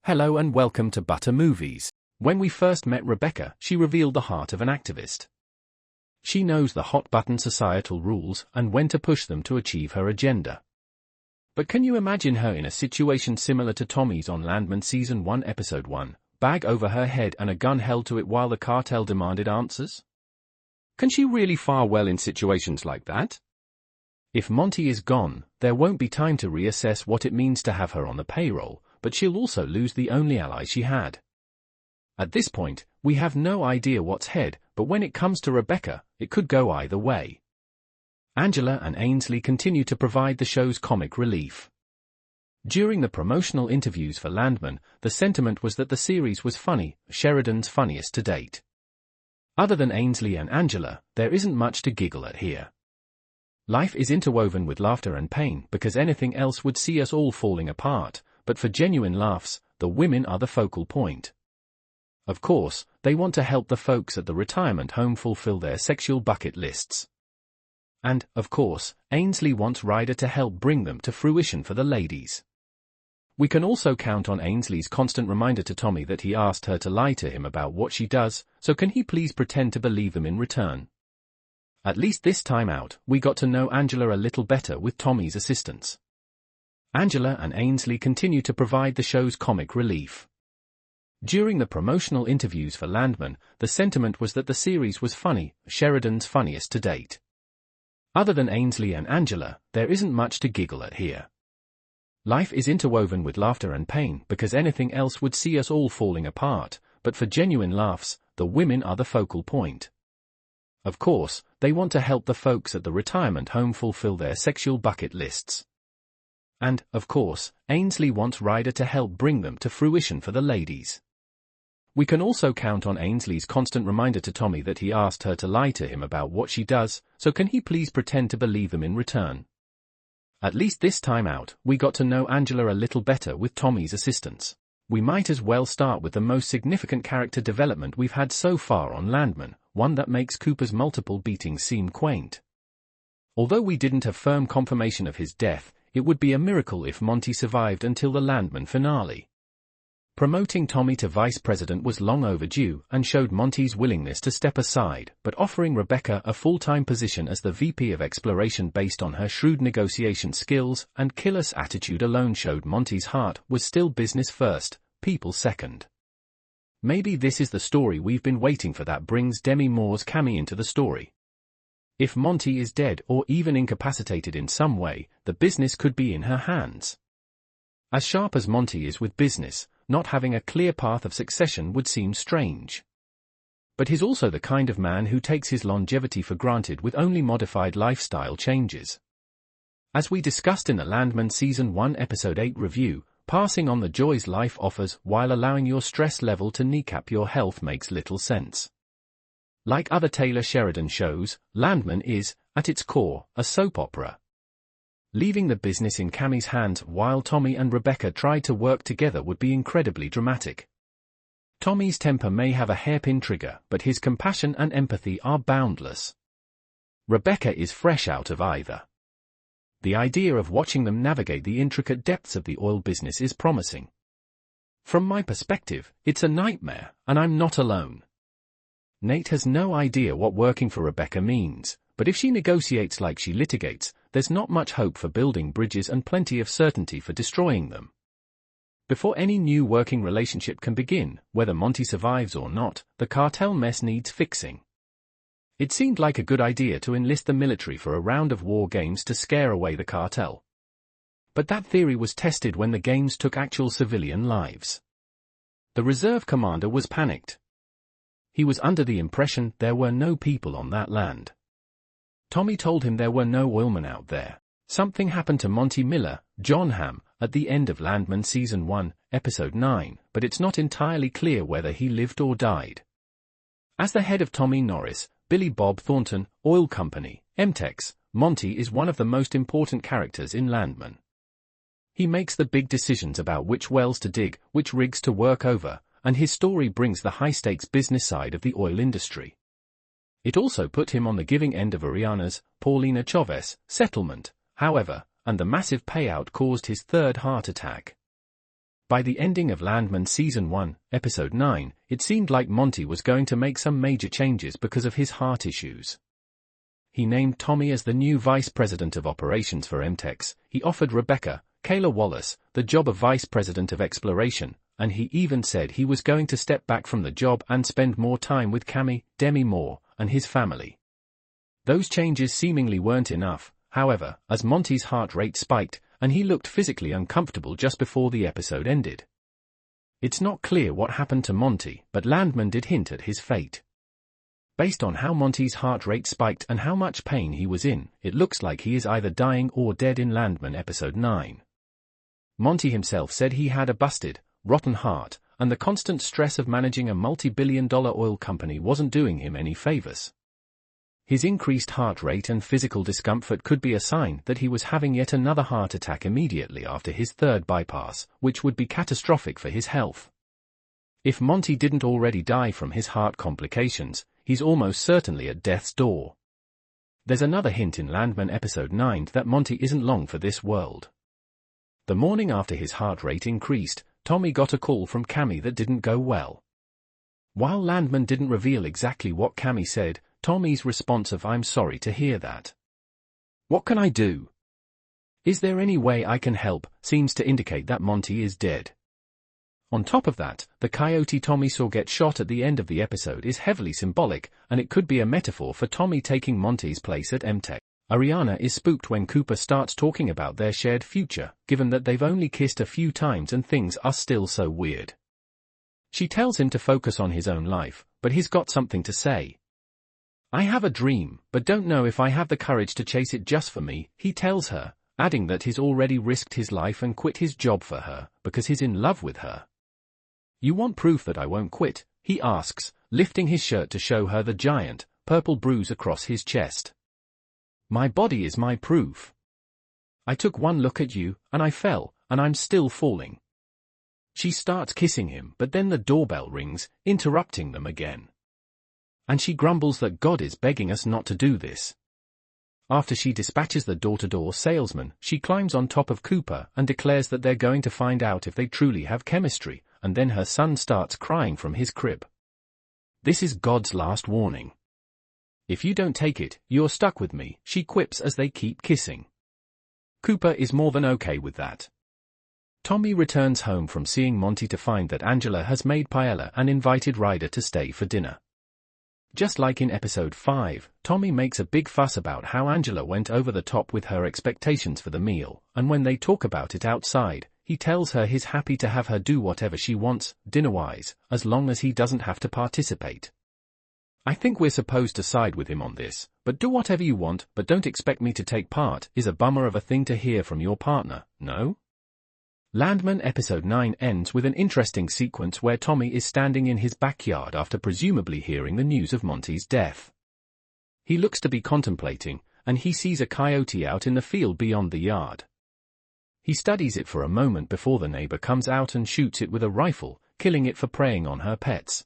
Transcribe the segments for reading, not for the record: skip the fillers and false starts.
Hello and welcome to Butter Movies. When we first met Rebecca, she revealed the heart of an activist. She knows the hot-button societal rules and when to push them to achieve her agenda. But can you imagine her in a situation similar to Tommy's on Landman Season 1 Episode 1, bag over her head and a gun held to it while the cartel demanded answers? Can she really fare well in situations like that? If Monty is gone, there won't be time to reassess what it means to have her on the payroll, but she'll also lose the only ally she had. At this point, we have no idea what's ahead, but when it comes to Rebecca, it could go either way. Angela and Ainsley continue to provide the show's comic relief. During the promotional interviews for Landman, the sentiment was that the series was funny, Sheridan's funniest to date. Other than Ainsley and Angela, there isn't much to giggle at here. Life is interwoven with laughter and pain because anything else would see us all falling apart, but for genuine laughs, the women are the focal point. Of course, they want to help the folks at the retirement home fulfill their sexual bucket lists. And, of course, Ainsley wants Ryder to help bring them to fruition for the ladies. We can also count on Ainsley's constant reminder to Tommy that he asked her to lie to him about what she does, so can he please pretend to believe them in return? At least this time out, we got to know Angela a little better with Tommy's assistance. Angela and Ainsley continue to provide the show's comic relief. During the promotional interviews for Landman, the sentiment was that the series was funny, Sheridan's funniest to date. Other than Ainsley and Angela, there isn't much to giggle at here. Life is interwoven with laughter and pain because anything else would see us all falling apart, but for genuine laughs, the women are the focal point. Of course, they want to help the folks at the retirement home fulfill their sexual bucket lists. And, of course, Ainsley wants Ryder to help bring them to fruition for the ladies. We can also count on Ainsley's constant reminder to Tommy that he asked her to lie to him about what she does, so can he please pretend to believe them in return? At least this time out, we got to know Angela a little better with Tommy's assistance. We might as well start with the most significant character development we've had so far on Landman, one that makes Cooper's multiple beatings seem quaint. Although we didn't have firm confirmation of his death, it would be a miracle if Monty survived until the Landman finale. Promoting Tommy to vice president was long overdue and showed Monty's willingness to step aside, but offering Rebecca a full-time position as the VP of Exploration based on her shrewd negotiation skills and killer's attitude alone showed Monty's heart was still business first, people second. Maybe this is the story we've been waiting for that brings Demi Moore's Cami into the story. If Monty is dead or even incapacitated in some way, the business could be in her hands. As sharp as Monty is with business, not having a clear path of succession would seem strange. But he's also the kind of man who takes his longevity for granted with only modified lifestyle changes. As we discussed in the Landman Season 1 Episode 8 review, passing on the joys life offers while allowing your stress level to kneecap your health makes little sense. Like other Taylor Sheridan shows, Landman is, at its core, a soap opera. Leaving the business in Cami's hands while Tommy and Rebecca try to work together would be incredibly dramatic. Tommy's temper may have a hairpin trigger, but his compassion and empathy are boundless. Rebecca is fresh out of either. The idea of watching them navigate the intricate depths of the oil business is promising. From my perspective, it's a nightmare, and I'm not alone. Nate has no idea what working for Rebecca means, but if she negotiates like she litigates, there's not much hope for building bridges and plenty of certainty for destroying them. Before any new working relationship can begin, whether Monty survives or not, the cartel mess needs fixing. It seemed like a good idea to enlist the military for a round of war games to scare away the cartel. But that theory was tested when the games took actual civilian lives. The reserve commander was panicked. He was under the impression there were no people on that land. Tommy told him there were no oilmen out there. Something happened to Monty Miller, John Hamm, at the end of Landman Season 1, Episode 9, but it's not entirely clear whether he lived or died. As the head of Tommy Norris, Billy Bob Thornton, Oil Company, MTEX, Monty is one of the most important characters in Landman. He makes the big decisions about which wells to dig, which rigs to work over, and his story brings the high-stakes business side of the oil industry. It also put him on the giving end of Ariana's, Paulina Chavez, settlement, however, and the massive payout caused his third heart attack. By the ending of Landman Season 1, Episode 9, it seemed like Monty was going to make some major changes because of his heart issues. He named Tommy as the new Vice President of Operations for MTEX, he offered Rebecca, Kayla Wallace, the job of Vice President of Exploration, and he even said he was going to step back from the job and spend more time with Cami, Demi Moore, and his family. Those changes seemingly weren't enough, however, as Monty's heart rate spiked, and he looked physically uncomfortable just before the episode ended. It's not clear what happened to Monty, but Landman did hint at his fate. Based on how Monty's heart rate spiked and how much pain he was in, it looks like he is either dying or dead in Landman Episode 9. Monty himself said he had a busted, rotten heart, and the constant stress of managing a multi-billion-dollar oil company wasn't doing him any favors. His increased heart rate and physical discomfort could be a sign that he was having yet another heart attack immediately after his third bypass, which would be catastrophic for his health. If Monty didn't already die from his heart complications, he's almost certainly at death's door. There's another hint in Landman Episode 9 that Monty isn't long for this world. The morning after his heart rate increased, Tommy got a call from Cami that didn't go well. While Landman didn't reveal exactly what Cami said, Tommy's response of "I'm sorry to hear that. What can I do? Is there any way I can help?" seems to indicate that Monty is dead. On top of that, the coyote Tommy saw get shot at the end of the episode is heavily symbolic, and it could be a metaphor for Tommy taking Monty's place at MTech. Ariana is spooked when Cooper starts talking about their shared future, given that they've only kissed a few times and things are still so weird. She tells him to focus on his own life, but he's got something to say. "I have a dream, but don't know if I have the courage to chase it just for me," he tells her, adding that he's already risked his life and quit his job for her, because he's in love with her. "You want proof that I won't quit?" he asks, lifting his shirt to show her the giant, purple bruise across his chest. "My body is my proof. I took one look at you, and I fell, and I'm still falling." She starts kissing him, but then the doorbell rings, interrupting them again. And she grumbles that God is begging us not to do this. After she dispatches the door-to-door salesman, she climbs on top of Cooper and declares that they're going to find out if they truly have chemistry, and then her son starts crying from his crib. This is God's last warning. "If you don't take it, you're stuck with me," she quips as they keep kissing. Cooper is more than okay with that. Tommy returns home from seeing Monty to find that Angela has made paella and invited Ryder to stay for dinner. Just like in Episode 5, Tommy makes a big fuss about how Angela went over the top with her expectations for the meal, and when they talk about it outside, he tells her he's happy to have her do whatever she wants, dinner-wise, as long as he doesn't have to participate. "I think we're supposed to side with him on this, but do whatever you want, but don't expect me to take part," is a bummer of a thing to hear from your partner, no? Landman Episode 9 ends with an interesting sequence where Tommy is standing in his backyard after presumably hearing the news of Monty's death. He looks to be contemplating, and he sees a coyote out in the field beyond the yard. He studies it for a moment before the neighbor comes out and shoots it with a rifle, killing it for preying on her pets.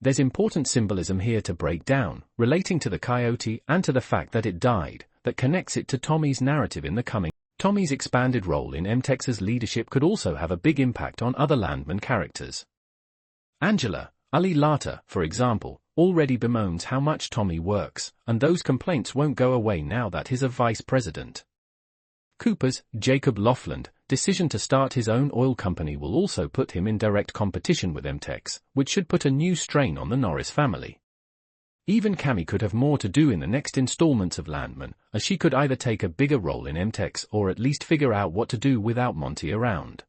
There's important symbolism here to break down, relating to the coyote and to the fact that it died, that connects it to Tommy's narrative in the coming. Tommy's expanded role in MTEX's leadership could also have a big impact on other Landman characters. Angela, Ali Lata, for example, already bemoans how much Tommy works, and those complaints won't go away now that he's a vice president. Cooper's, Jacob Laughland, decision to start his own oil company will also put him in direct competition with MTEX, which should put a new strain on the Norris family. Even Cami could have more to do in the next installments of Landman, as she could either take a bigger role in MTEX or at least figure out what to do without Monty around.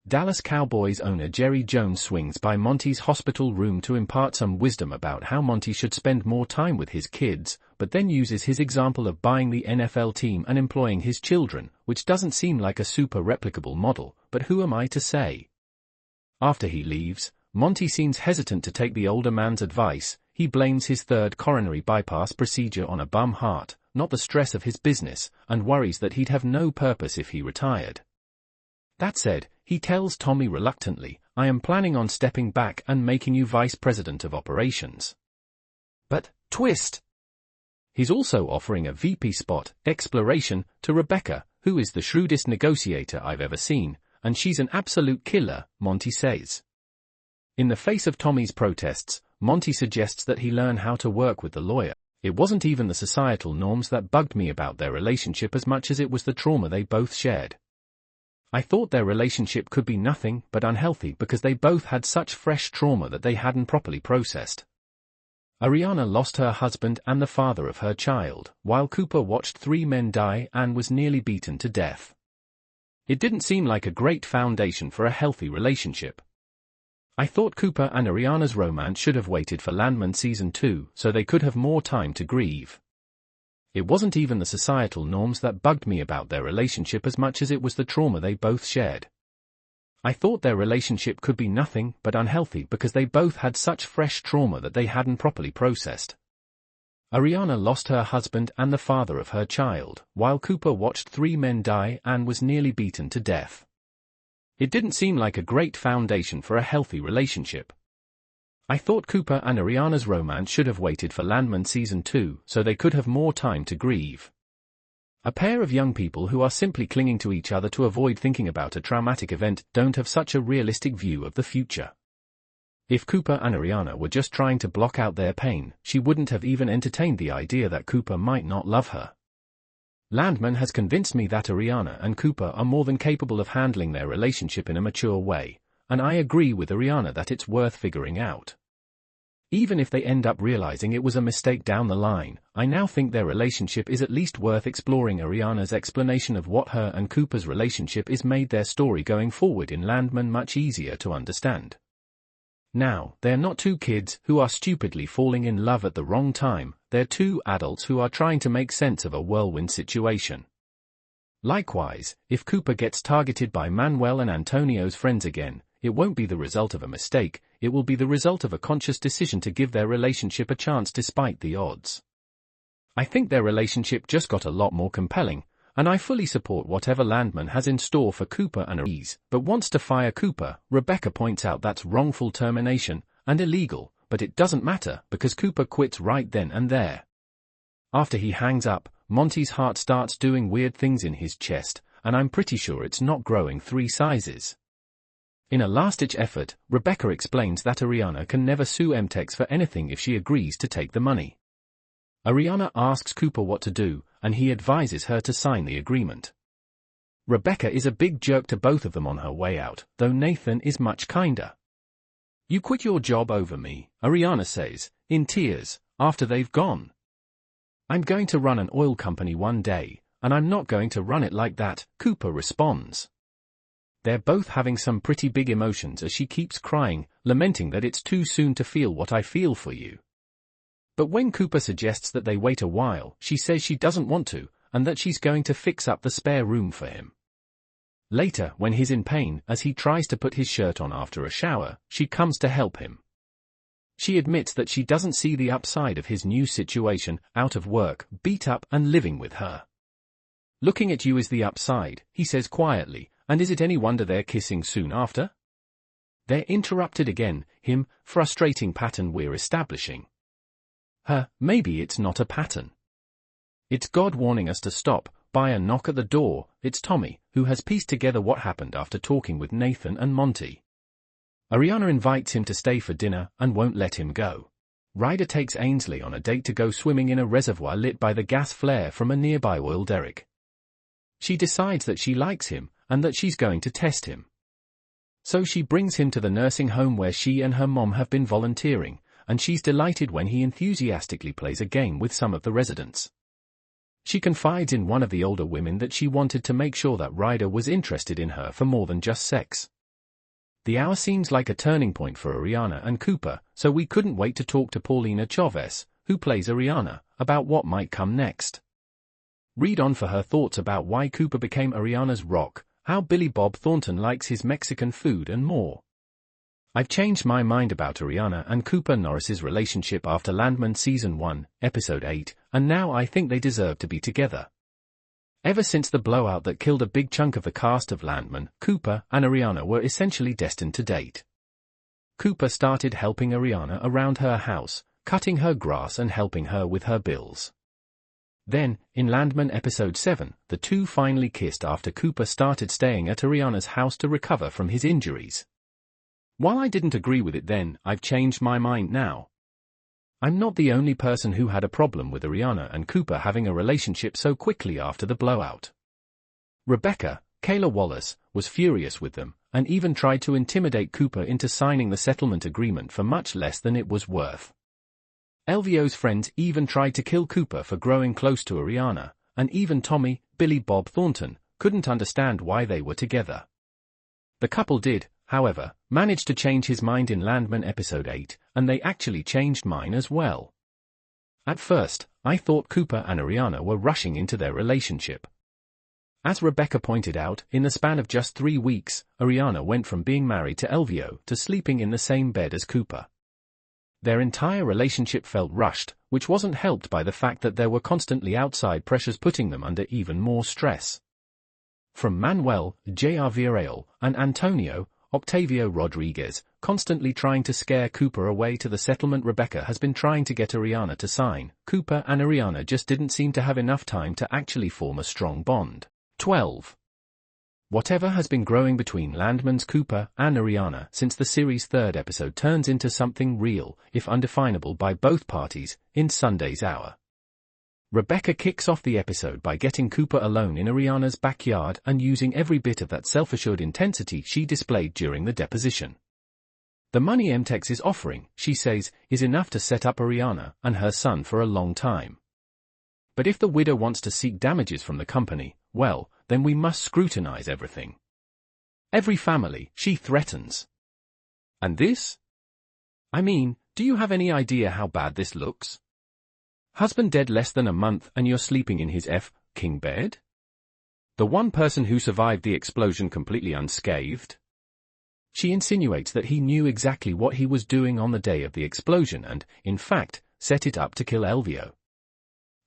Dallas Cowboys owner Jerry Jones swings by Monty's hospital room to impart some wisdom about how Monty should spend more time with his kids, but then uses his example of buying the NFL team and employing his children, which doesn't seem like a super replicable model, but who am I to say? After he leaves, Monty seems hesitant to take the older man's advice. He blames his third coronary bypass procedure on a bum heart, not the stress of his business, and worries that he'd have no purpose if he retired. That said, he tells Tommy reluctantly, "I am planning on stepping back and making you vice president of operations." But, twist! He's also offering a VP spot, exploration, to Rebecca, who is the shrewdest negotiator I've ever seen, and she's an absolute killer, Monty says. In the face of Tommy's protests, Monty suggests that he learn how to work with the lawyer. It wasn't even the societal norms that bugged me about their relationship as much as it was the trauma they both shared. I thought their relationship could be nothing but unhealthy because they both had such fresh trauma that they hadn't properly processed. Ariana lost her husband and the father of her child, while Cooper watched 3 men die and was nearly beaten to death. It didn't seem like a great foundation for a healthy relationship. I thought Cooper and Ariana's romance should have waited for Landman Season 2 so they could have more time to grieve. It wasn't even the societal norms that bugged me about their relationship as much as it was the trauma they both shared. I thought their relationship could be nothing but unhealthy because they both had such fresh trauma that they hadn't properly processed. Ariana lost her husband and the father of her child, while Cooper watched 3 men die and was nearly beaten to death. It didn't seem like a great foundation for a healthy relationship. I thought Cooper and Ariana's romance should have waited for Landman Season 2 so they could have more time to grieve. A pair of young people who are simply clinging to each other to avoid thinking about a traumatic event don't have such a realistic view of the future. If Cooper and Ariana were just trying to block out their pain, she wouldn't have even entertained the idea that Cooper might not love her. Landman has convinced me that Ariana and Cooper are more than capable of handling their relationship in a mature way, and I agree with Ariana that it's worth figuring out. Even if they end up realizing it was a mistake down the line, I now think their relationship is at least worth exploring. Ariana's explanation of what her and Cooper's relationship is made their story going forward in Landman much easier to understand. Now, they're not 2 kids who are stupidly falling in love at the wrong time, they're 2 adults who are trying to make sense of a whirlwind situation. Likewise, if Cooper gets targeted by Manuel and Antonio's friends again, it won't be the result of a mistake, it will be the result of a conscious decision to give their relationship a chance despite the odds. I think their relationship just got a lot more compelling, and I fully support whatever Landman has in store for Cooper and Ariana, but wants to fire Cooper. Rebecca points out that's wrongful termination, and illegal, but it doesn't matter because Cooper quits right then and there. After he hangs up, Monty's heart starts doing weird things in his chest, and I'm pretty sure it's not growing 3 sizes. In a last-ditch effort, Rebecca explains that Ariana can never sue MTEX for anything if she agrees to take the money. Ariana asks Cooper what to do, and he advises her to sign the agreement. Rebecca is a big jerk to both of them on her way out, though Nathan is much kinder. "You quit your job over me," Ariana says, in tears, after they've gone. "I'm going to run an oil company one day, and I'm not going to run it like that," Cooper responds. They're both having some pretty big emotions as she keeps crying, lamenting that it's too soon to feel what I feel for you. But when Cooper suggests that they wait a while, she says she doesn't want to, and that she's going to fix up the spare room for him. Later, when he's in pain, as he tries to put his shirt on after a shower, she comes to help him. She admits that she doesn't see the upside of his new situation, out of work, beat up and living with her. "Looking at you is the upside," he says quietly, and is it any wonder they're kissing soon after? They're interrupted again, him, frustrating pattern we're establishing. Maybe it's not a pattern. It's God warning us to stop. By a knock at the door, it's Tommy, who has pieced together what happened after talking with Nathan and Monty. Ariana invites him to stay for dinner and won't let him go. Ryder takes Ainsley on a date to go swimming in a reservoir lit by the gas flare from a nearby oil derrick. She decides that she likes him, and that she's going to test him. So she brings him to the nursing home where she and her mom have been volunteering, and she's delighted when he enthusiastically plays a game with some of the residents. She confides in one of the older women that she wanted to make sure that Ryder was interested in her for more than just sex. The hour seems like a turning point for Ariana and Cooper, so we couldn't wait to talk to Paulina Chavez, who plays Ariana, about what might come next. Read on for her thoughts about why Cooper became Ariana's rock, how Billy Bob Thornton likes his Mexican food and more. I've changed my mind about Ariana and Cooper Norris's relationship after Landman Season 1, Episode 8, and now I think they deserve to be together. Ever since the blowout that killed a big chunk of the cast of Landman, Cooper and Ariana were essentially destined to date. Cooper started helping Ariana around her house, cutting her grass and helping her with her bills. Then, in Landman episode 7, the two finally kissed after Cooper started staying at Ariana's house to recover from his injuries. While I didn't agree with it then, I've changed my mind now. I'm not the only person who had a problem with Ariana and Cooper having a relationship so quickly after the blowout. Rebecca, Kayla Wallace, was furious with them, and even tried to intimidate Cooper into signing the settlement agreement for much less than it was worth. Elvio's friends even tried to kill Cooper for growing close to Ariana, and even Tommy, Billy Bob Thornton, couldn't understand why they were together. The couple did, however, manage to change his mind in Landman episode 8, and they actually changed mine as well. At first, I thought Cooper and Ariana were rushing into their relationship. As Rebecca pointed out, in the span of just 3 weeks, Ariana went from being married to Elvio to sleeping in the same bed as Cooper. Their entire relationship felt rushed, which wasn't helped by the fact that there were constantly outside pressures putting them under even more stress. From Manuel, J.R. Villarreal, and Antonio, Octavio Rodriguez, constantly trying to scare Cooper away to the settlement Rebecca has been trying to get Ariana to sign, Cooper and Ariana just didn't seem to have enough time to actually form a strong bond. 12. Whatever has been growing between Landman's Cooper and Ariana since the series' 3rd episode turns into something real, if undefinable by both parties, in Sunday's hour. Rebecca kicks off the episode by getting Cooper alone in Ariana's backyard and using every bit of that self-assured intensity she displayed during the deposition. The money MTEX is offering, she says, is enough to set up Ariana and her son for a long time. But if the widow wants to seek damages from the company, well, then we must scrutinize everything. Every family, she threatens. And this? I mean, do you have any idea how bad this looks? Husband dead less than a month and you're sleeping in his king bed? The one person who survived the explosion completely unscathed? She insinuates that he knew exactly what he was doing on the day of the explosion and, in fact, set it up to kill Elvio.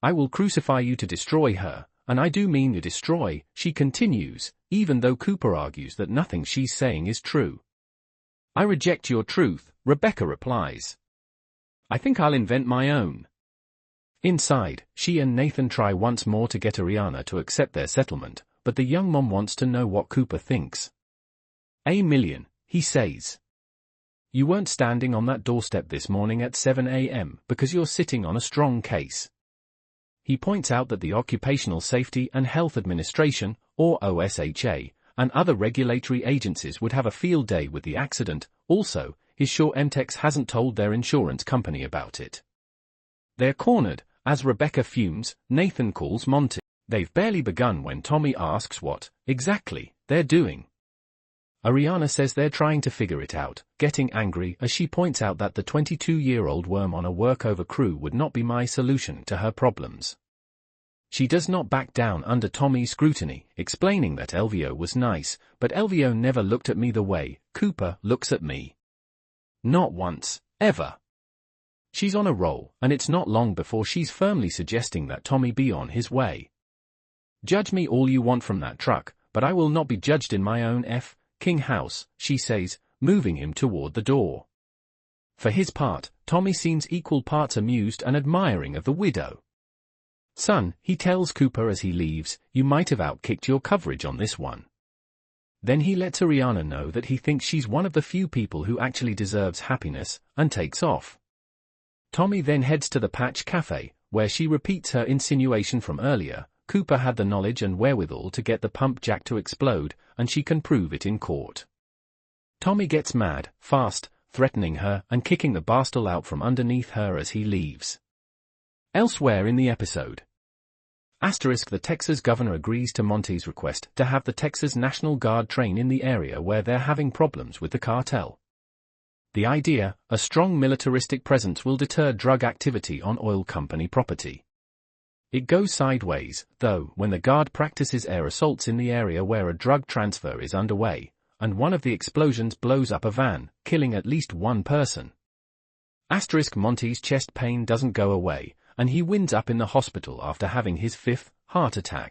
I will crucify you to destroy her, and I do mean to destroy, she continues, even though Cooper argues that nothing she's saying is true. I reject your truth, Rebecca replies. I think I'll invent my own. Inside, she and Nathan try once more to get Ariana to accept their settlement, but the young mom wants to know what Cooper thinks. $1 million, he says. You weren't standing on that doorstep this morning at 7 a.m. because you're sitting on a strong case. He points out that the Occupational Safety and Health Administration, or OSHA, and other regulatory agencies would have a field day with the accident. Also, he's sure MTEX hasn't told their insurance company about it. They're cornered. As Rebecca fumes, Nathan calls Monty. They've barely begun when Tommy asks what, exactly, they're doing. Ariana says they're trying to figure it out, getting angry as she points out that the 22-year-old worm on a workover crew would not be my solution to her problems. She does not back down under Tommy's scrutiny, explaining that Elvio was nice, but Elvio never looked at me the way Cooper looks at me. Not once, ever. She's on a roll, and it's not long before she's firmly suggesting that Tommy be on his way. Judge me all you want from that truck, but I will not be judged in my own king house, she says, moving him toward the door. For his part, Tommy seems equal parts amused and admiring of the widow. Son, he tells Cooper as he leaves, you might have outkicked your coverage on this one. Then he lets Ariana know that he thinks she's one of the few people who actually deserves happiness, and takes off. Tommy then heads to the Patch Cafe, where she repeats her insinuation from earlier. Cooper had the knowledge and wherewithal to get the pump jack to explode, and she can prove it in court. Tommy gets mad, fast, threatening her and kicking the bastard out from underneath her as he leaves. Elsewhere in the episode. The Texas governor agrees to Monty's request to have the Texas National Guard train in the area where they're having problems with the cartel. The idea, a strong militaristic presence will deter drug activity on oil company property. It goes sideways, though, when the Guard practices air assaults in the area where a drug transfer is underway, and one of the explosions blows up a van, killing at least one person. Monty's chest pain doesn't go away, and he winds up in the hospital after having his 5th heart attack.